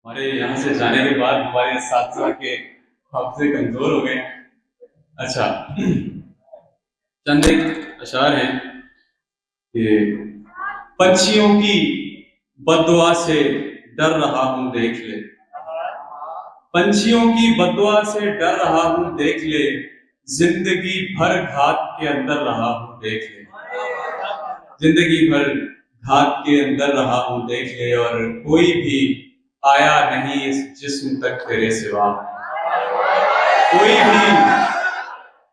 हमारे यहाँ से जाने के बाद हमारे साथ के हाफिज़े कमजोर हो गए। अच्छा, चंद एक अशार हैं कि पंछियों की बद्दुआ से डर रहा हूं देख ले, पंछियों की बद्दुआ से डर रहा हूं देख ले, जिंदगी भर घात के अंदर रहा हूं देख ले, जिंदगी भर घात के अंदर रहा हूं देख ले, और कोई भी आया नहीं इस जिस्म तक तेरे सिवा,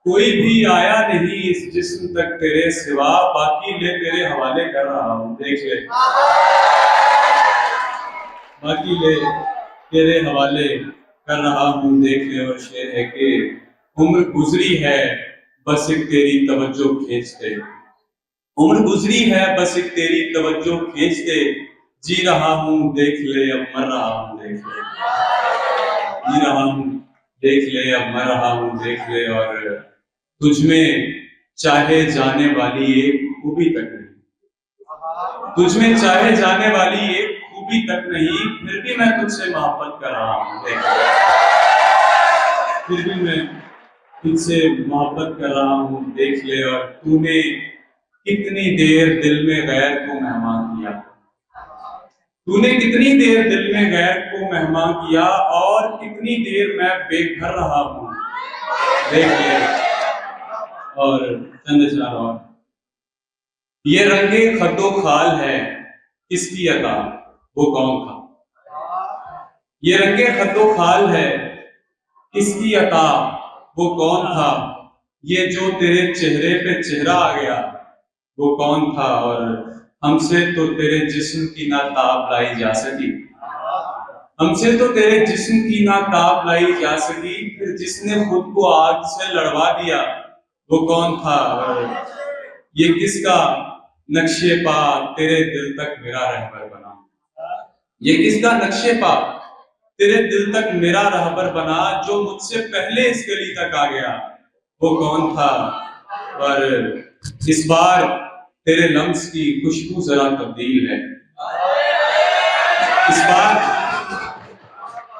कोई भी आया नहीं इस जिस्म तक तेरे सिवा, बाकी ले तेरे हवाले कर रहा हूं देख ले, बाकी ले तेरे हवाले कर रहा हूं देख ले। और शेर है कि उम्र गुजरी है बस एक तेरी तवज्जो खींचते, उम्र गुजरी है बस एक तेरी तवज्जो खींचते, जी रहा हूं देख ले अब मर रहा हूं देख ले, जी रहा हूं देख ले अब मर रहा हूं देख ले। और तुझमें चाहे जाने वाली एक खूबी तक नहीं, तुझमें चाहे जाने वाली एक खूबी तक नहीं, फिर भी मैं तुझसे मोहब्बत कर रहा हूं देख ले, फिर भी मैं तुझसे मोहब्बत कर रहा हूं देख ले। और तूने कितनी देर दिल में गैर को मेहमान किया, तूने कितनी देर दिल में गैर को मेहमान किया, और कितनी देर मैं बेघर रहा हूं देख ले। और चंद अशआर और, ये रंगे खतो खाल है किसकी अता वो कौन था, ये रंगे खतो खाल है किसकी अता वो कौन था, ये जो तेरे चेहरे पे चेहरा आ गया वो कौन था। और हमसे तो तेरे जिस्म की ना ताब लाई जा सकी, हमसे तो तेरे जिस्म की ना ताब लाई जा सकी, फिर जिसने खुद को आग से लड़वा दिया वो कौन था। और ये किसका नक्शे पा तेरे दिल तक मेरा रहबर बना, ये किसका नक्शे पा तेरे दिल तक मेरा रहबर बना, जो मुझसे पहले इस गली तक आ गया वो कौन था। और इस बार तेरे लम्स की खुशबू जरा तब्दील है,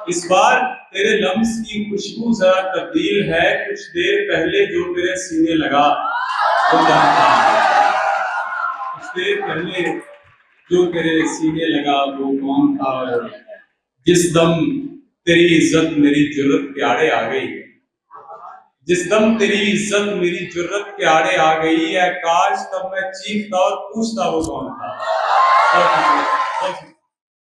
इस बार तेरे लम्स की खुशबू जरा तब्दील है, कुछ देर पहले जो तेरे सीने लगा वो कौन था, कुछ देर पहले जो तेरे सीने लगा वो कौन था। और जिस दम तेरी इज्जत मेरी जुर्रत के आड़े आ गई, जिस दम तेरी इज्जत मेरी जुर्रत के आड़े आ गई है, काश तब मैं चीखता और पूछता वो कौन था।